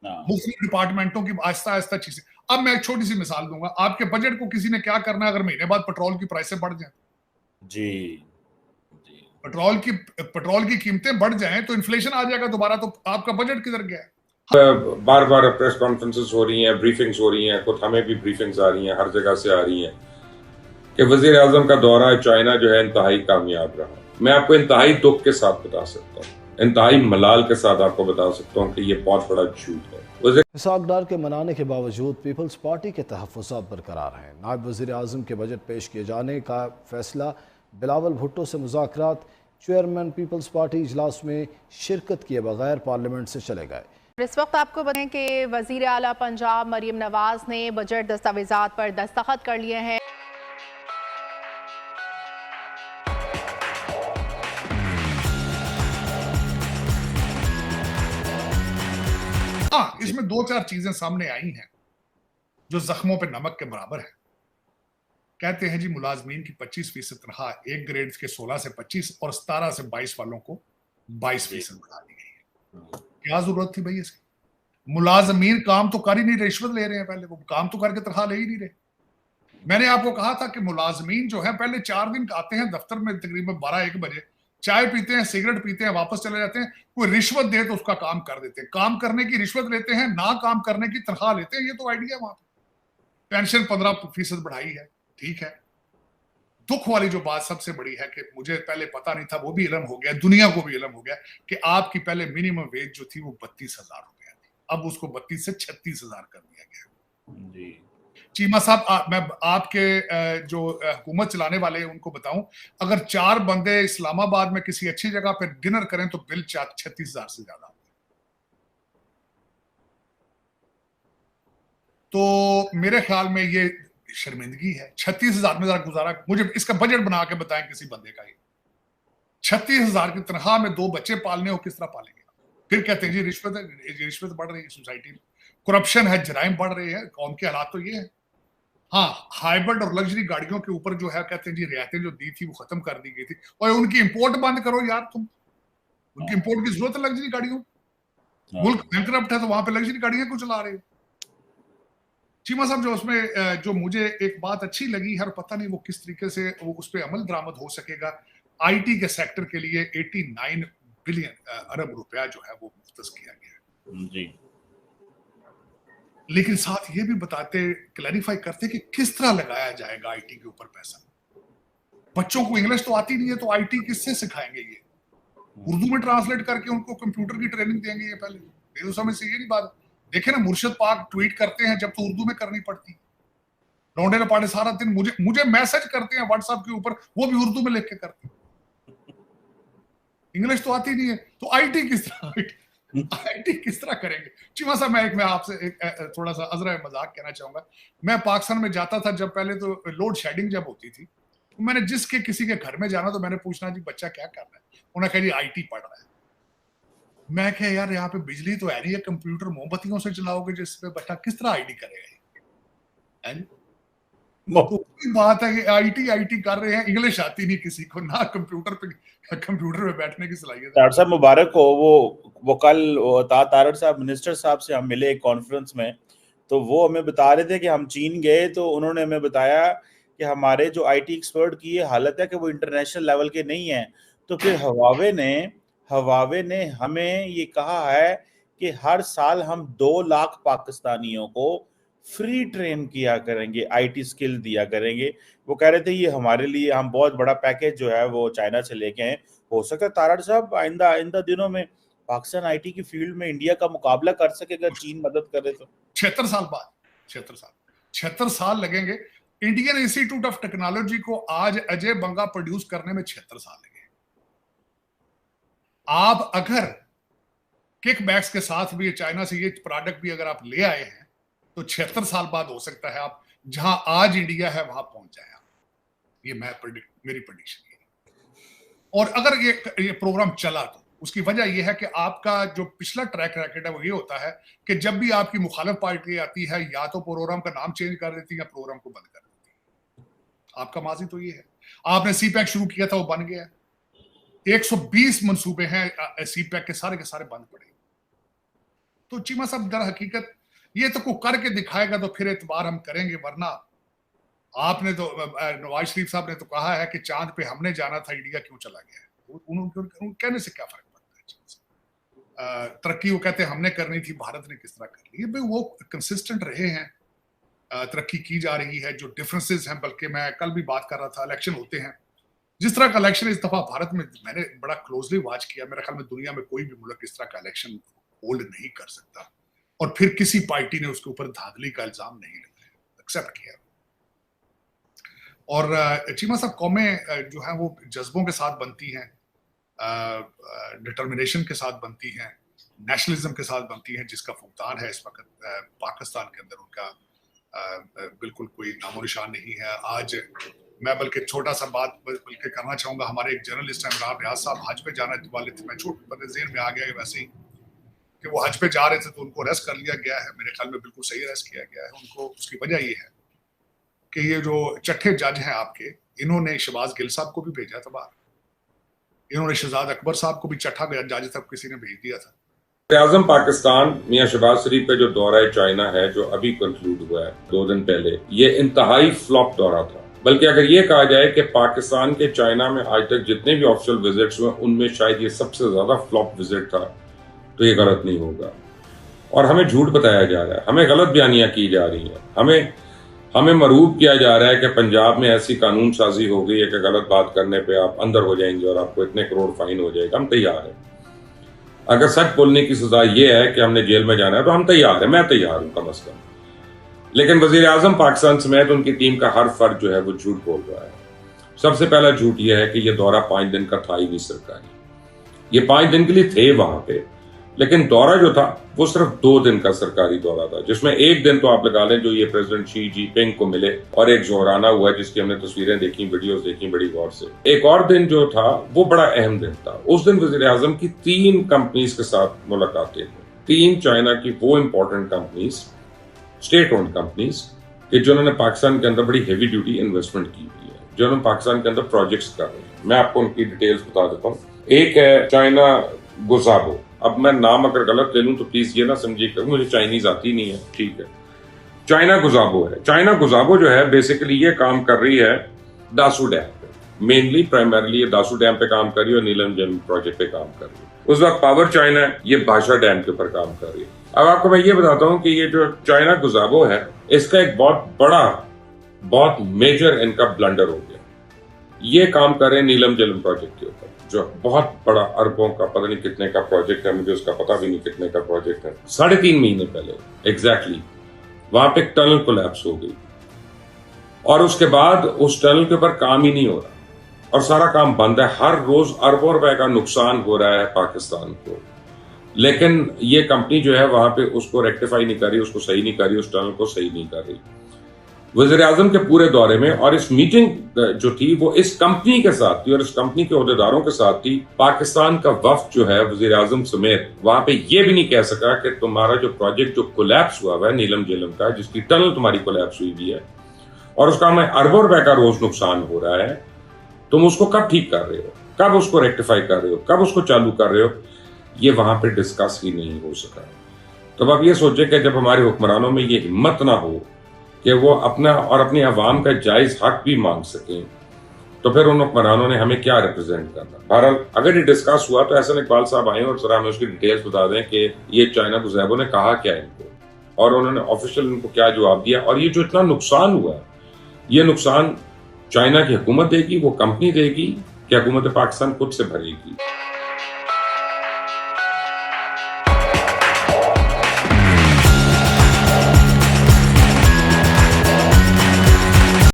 हाँ मुख्तलिफ डिपार्टमेंटों की आहिस्ता आहिस्ता चीजें। अब मैं एक छोटी सी मिसाल दूंगा, आपके बजट को किसी ने क्या करना है अगर महीने बाद पेट्रोल की प्राइसें बढ़ जाए, जी जी। पेट्रोल की कीमतें बढ़ जाएं तो इन्फ्लेशन आ जाएगा दोबारा, तो आपका बजट किधर गया है? बार बार प्रेस कॉन्फ्रेंसेस हो रही हैं, ब्रीफिंग्स हो रही हैं, खुद हमें भी ब्रीफिंग्स आ रही हैं, हर जगह से आ रही हैं कि वजीर आजम का दौरा चाइना जो है इंतहाई कामयाब रहा। मैं आपको इंतहाई दुख के साथ बता सकता हूँ, इंतहाई मलाल के साथ आपको बता सकता हूँ कि ये बहुत बड़ा झूठ है। इसहाक डार के मनाने के बावजूद पीपल्स पार्टी के तहफ़्फ़ुज़ात बरकरार हैं। नायब वज़ीर आज़म के बजट पेश किए जाने का फैसला, बिलावल भुट्टो से मुज़ाकरात, चेयरमैन पीपल्स पार्टी इजलास में शिरकत किए बगैर पार्लियामेंट से चले गए। इस वक्त आपको बताएं कि वज़ीर आला पंजाब मरीम नवाज ने बजट दस्तावेजात पर दस्तखत कर लिए हैं। इसमें दो चार चीजें सामने आई हैं जो जख्मों पे नमक के बराबर है। कहते हैं जी मुलाजमीन की 25% तनख्वाह एक ग्रेड के 16 से 25 और 17 से 22 वालों को 22% बढ़ा दी गई है। क्या जरूरत थी भाई इसकी? मुलाजमीन काम तो कर ही नहीं रहे, रिश्वत ले रहे हैं, पहले वो काम तो करके तनख्वाह ले ही नहीं रहे। मैंने आपको कहा था कि मुलाजमीन जो है पहले 4 दिन आते हैं दफ्तर में तकरीबन 12-1 बजे, चाय पीते हैं, सिगरेट पीते हैं, वापस चले जाते हैं। कोई रिश्वत दे तो उसका काम कर देते हैं, काम करने की रिश्वत लेते हैं, ना काम करने की तनख्वाह लेते हैं। ये तो आइडिया वहां पे। पेंशन 15% बढ़ाई है, ठीक है। दुख वाली जो बात सबसे बड़ी है कि मुझे पहले पता नहीं था, वो भी इल्म हो गया, दुनिया को भी इल्म हो गया कि आपकी पहले मिनिमम वेज जो थी वो 32,000 रुपया थी, अब उसको 32 से 36,000 कर दिया गया जी। चीमा साहब, मैं आपके जो हुकूमत चलाने वाले हैं उनको बताऊं, अगर 4 बंदे इस्लामाबाद में किसी अच्छी जगह पर डिनर करें तो बिल 36,000 से ज्यादा। तो मेरे ख्याल में ये शर्मिंदगी है। 36,000 में जरा गुजारा, मुझे इसका बजट बना के बताएं किसी बंदे का। 36,000 की तनख्वाह में 2 बच्चे पालने हो, किस तरह पालेंगे? फिर कहते हैं जी रिश्वत बढ़ रही है सोसाइटी में, करप्शन है, जराइम बढ़ रहे हैं। कौम के हालात तो ये है। हाँ, हाइब्रिड और लग्जरी गाड़ियों के ऊपर जो है कहते हैं जी रियायतें जो दी थी वो खत्म कर दी गई थी, और उनकी इंपोर्ट बंद करो यार तुम। उनकी इंपोर्ट की जरूरत है लग्जरी गाड़ियों? मुल्क बैंकरप्ट है तो वहां पे लग्जरी गाड़ियां क्यों चला रहे हो? चीमा साहब, जो उसमें जो मुझे एक बात अच्छी लगी है, पता नहीं वो किस तरीके से वो उस पर अमल दरामद हो सकेगा, आईटी के सेक्टर के लिए 89 बिलियन अरब रुपया जो है वो मुख्तस किया गया जी। लेकिन साथ ये भी बताते, क्लैरिफाई करते कि किस तरह लगाया जाएगा आईटी के ऊपर पैसा। बच्चों को इंग्लिश तो आती नहीं है तो आईटी किससे सिखाएंगे? ये उर्दू में ट्रांसलेट करके उनको कंप्यूटर की ट्रेनिंग देंगे? ये पहले मेरे समझ से ये नहीं बात। देखे ना, मुर्शिद पाक ट्वीट करते हैं जब तो उर्दू में करनी पड़ती। लौंडे लपाटे सारा दिन मुझे मैसेज करते हैं व्हाट्सएप के ऊपर, वो भी उर्दू में लिख के करते हैं। इंग्लिश तो आती नहीं है तो आईटी किस तरह करेंगे? चीमा साहब, मैं आपसे थोड़ा सा अजरा मजाक कहना चाहूंगा। मैं पाकिस्तान में जाता था जब, पहले तो लोड शेडिंग जब होती थी, तो मैंने जिसके किसी के घर में जाना तो मैंने पूछना जी बच्चा क्या कर रहा है? उन्होंने कहा जी आईटी पढ़ रहा है। मैं क्या यार, यहाँ पे बिजली तो है नहीं है, कंप्यूटर मोमबत्तियों से चलाओगे जिसपे बच्चा किस तरह आईटी करेगा? तो बात है कि आईटी कर रहे हैं, इंग्लिश आती नहीं किसी को, ना कंप्यूटर पे बैठने की सलाहियत। डॉक्टर साहब मुबारक हो। वो कल तारड़ साहब, मिनिस्टर साहब से हम मिले एक कॉन्फ्रेंस में, तो वो हमें बता रहे थे कि हम चीन गए तो उन्होंने हमें बताया कि हमारे जो आईटी एक्सपर्ट की ये हालत है कि वो इंटरनेशनल लेवल के नहीं है। तो फिर हवावे ने हमें ये कहा है कि हर साल हम 2 लाख पाकिस्तानियों को फ्री ट्रेन किया करेंगे, आईटी स्किल दिया करेंगे। वो कह रहे थे ये हमारे लिए, हम बहुत बड़ा पैकेज जो है वो चाइना से लेके आए। हो सकता है तारड़ साहब आइंदा दिनों में पाकिस्तान आईटी की फील्ड में इंडिया का मुकाबला कर सके अगर चीन मदद करे तो। 76 साल बाद, 76 साल लगेंगे। इंडियन इंस्टीट्यूट ऑफ टेक्नोलॉजी को आज अजय बंगा प्रोड्यूस करने में 76 साल लगे। आप अगर किकबैक्स के साथ भी चाइना से ये प्रोडक्ट भी अगर आप ले आए हैं तो 76 साल बाद हो सकता है आप जहां आज इंडिया है वहां पहुंच जाए। ये मेरी प्रेडिक्शन है। और अगर ये प्रोग्राम चला तो उसकी वजह यह है कि आपका जो पिछला ट्रैक रैकेट है वो ये होता है कि जब भी आपकी मुखालिफ पार्टी आती है या तो प्रोग्राम का नाम चेंज कर देती है या प्रोग्राम को बंद कर देती है। आपका माजी तो ये है। आपने सीपैक शुरू किया था, वो बन गया। 120 मंसूबे हैं सीपैक के सारे बंद पड़े। तो चीमा साहब दर हकीकत ये तो कोई करके दिखाएगा तो फिर एतबार हम करेंगे, वरना आपने तो नवाज शरीफ साहब ने तो कहा है कि चांद पे हमने जाना था, इंडिया क्यों चला गया है। उन कहने से क्या फर्क पड़ता है। तरक्की वो कहते हैं हमने करनी थी, भारत ने किस तरह कर ली है। भाई वो कंसिस्टेंट रहे हैं, तरक्की की जा रही है। जो डिफरेंसेस हैं, बल्कि मैं कल भी बात कर रहा था, इलेक्शन होते हैं, जिस तरह का इलेक्शन इस दफा भारत में मैंने बड़ा क्लोजली वॉच किया, मेरे ख्याल में दुनिया में कोई भी मुल्क इस तरह का इलेक्शन होल्ड नहीं कर सकता, और फिर किसी पार्टी ने उसके ऊपर धांधली का इल्जाम नहीं एक्सेप्ट किया। और चीमा साहब, कौमें जो है वो जज्बों के साथ बनती हैं, डिटर्मिनेशन के साथ बनती हैं, नेशनलिज्म के साथ बनती हैं, जिसका फुकदान है इस वक्त पाकिस्तान के अंदर उनका बिल्कुल कोई नामो निशान नहीं है। आज मैं बल्कि छोटा सा बात बल्कि करना चाहूंगा, हमारे एक जर्नलिस्ट हैं इमरान रियाज साहब, हज पे जाने वाले थे, मैं छोटे बड़े ज़हन में आ गया वैसे ही कि वो हज पे जा रहे थे तो उनको अरेस्ट कर लिया गया है। मेरे ख्याल में बिल्कुल सही अरेस्ट किया गया है उनको। उसकी वजह ये है कि ये जो चट्ठे जज हैं आपके, इन्होंने शहबाज गिल साहब को भी भेजा था बाहर, इन्होंने शहजाद अकबर साहब को भी चट्ठा जज तक किसी ने भेज दिया था। आज़म पाकिस्तान मियां शहबाज शरीफ का जो दौरा चाइना है जो अभी कंक्लूड हुआ है 2 दिन पहले, ये इंतहाई फ्लॉप दौरा था। बल्कि अगर ये कहा जाए कि पाकिस्तान के चाइना में आज तक जितने भी ऑफिशियल विजिट्स हुए उनमें शायद ये सबसे ज्यादा फ्लॉप विजिट था, तो ये गलत नहीं होगा। और हमें झूठ बताया जा रहा है, हमें गलत बयानियां की जा रही हैं, हमें मरूब किया जा रहा है कि पंजाब में ऐसी कानून साजी हो गई है कि गलत बात करने पे आप अंदर हो जाएंगे और आपको इतने करोड़ फाइन हो जाएगा। हम तैयार हैं, अगर सच बोलने की सजा ये है कि हमने जेल में जाना है तो हम तैयार हैं, मैं तैयार हूं कम से कम। लेकिन वजीर आजम पाकिस्तान समेत उनकी टीम का हर फर्द जो है वो झूठ बोल रहा है। सबसे पहला झूठ यह है कि ये दौरा 5 दिन का था ही नहीं सरकारी, ये 5 दिन के लिए थे वहां पे, लेकिन दौरा जो था वो सिर्फ 2 दिन का सरकारी दौरा था, जिसमें 1 दिन तो आप लगा लें जो ये प्रेसिडेंट शी जिनपिंग को मिले, और एक जोहराना हुआ जिसकी हमने तस्वीरें देखी, वीडियोस देखी बड़ी गौर से। एक और दिन जो था वो बड़ा अहम दिन था। उस दिन वजीर आजम की 3 कंपनीज के साथ मुलाकातें हुई, 3 चाइना की वो important companies, state owned companies कि जिन्होंने पाकिस्तान के अंदर बड़ी हेवी ड्यूटी इन्वेस्टमेंट की हुई है, जिन्होंने पाकिस्तान के अंदर प्रोजेक्ट्स कर रहे हैं। मैं आपको उनकी डिटेल्स बता देता हूँ। एक है चाइना गुजाबो, अब मैं नाम अगर गलत ले लूं तो प्लीज ये ना समझिए, मुझे चाइनीज आती नहीं है, ठीक है। चाइना गुजाबो है। चाइना गुजाबो जो है बेसिकली ये काम कर रही है दासू डैम पे, मेनली प्राइमरली ये दासू डैम पे काम कर रही है और नीलम जल प्रोजेक्ट पे काम कर रही है। उस वक्त पावर चाइना है, ये भाषा डैम के ऊपर काम कर रही है। अब आपको मैं ये बताता हूँ कि ये जो चाइना गुजाबो है, इसका एक बहुत मेजर इनका ब्लंडर हो गया। ये काम कर रहे हैं नीलम जलम प्रोजेक्ट के ऊपर, जो बहुत बड़ा अरबों का पता नहीं कितने का प्रोजेक्ट है, मुझे उसका पता भी नहीं कितने का प्रोजेक्ट है। 3.5 महीने पहले एग्जैक्टली वहां पे एक टनल कोलैप्स हो गई और उसके बाद उस टनल के ऊपर काम ही नहीं हो रहा और सारा काम बंद है। हर रोज अरबों रुपए का नुकसान हो रहा है पाकिस्तान को, लेकिन ये कंपनी जो है वहां पे उसको रेक्टिफाई नहीं कर रही, उसको सही नहीं कर रही, उस टनल को सही नहीं कर रही। वज़ीर आज़म के पूरे दौरे में, और इस मीटिंग जो थी वो इस कंपनी के साथ थी और इस कंपनी के ओहदेदारों के साथ थी। पाकिस्तान का वफ्द जो है वज़ीर आज़म समेत वहां पे ये भी नहीं कह सका कि तुम्हारा जो प्रोजेक्ट जो कोलैप्स हुआ है नीलम जेलम का, जिसकी टनल तुम्हारी कोलैप्स हुई हुई है और उसका हमें अरबों रुपए का रोज नुकसान हो रहा है, तुम उसको कब ठीक कर रहे हो, कब उसको रेक्टिफाई कर रहे हो, कब उसको चालू कर रहे हो, ये वहां पे डिस्कस ही नहीं हो सका। तो अब ये सोचे कि जब हमारे हुक्मरानों में ये हिम्मत ना हो कि वो अपना और अपनी अवाम का जायज हक भी मांग सकें, तो फिर उन हुक्मरानों ने हमें क्या रिप्रेजेंट करना। बहरहाल अगर ये डिस्कस हुआ तो एहसन इकबाल साहब आए और जरा हमें उसकी डिटेल्स बता दें कि ये चाइना गुज़ैबो ने कहा क्या इनको और उन्होंने ऑफिशियल इनको क्या जवाब दिया, और ये जो इतना नुकसान हुआ ये नुकसान चाइना की हुकूमत देगी, वो कंपनी देगी कि हुकूमत पाकिस्तान खुद से भरेगी।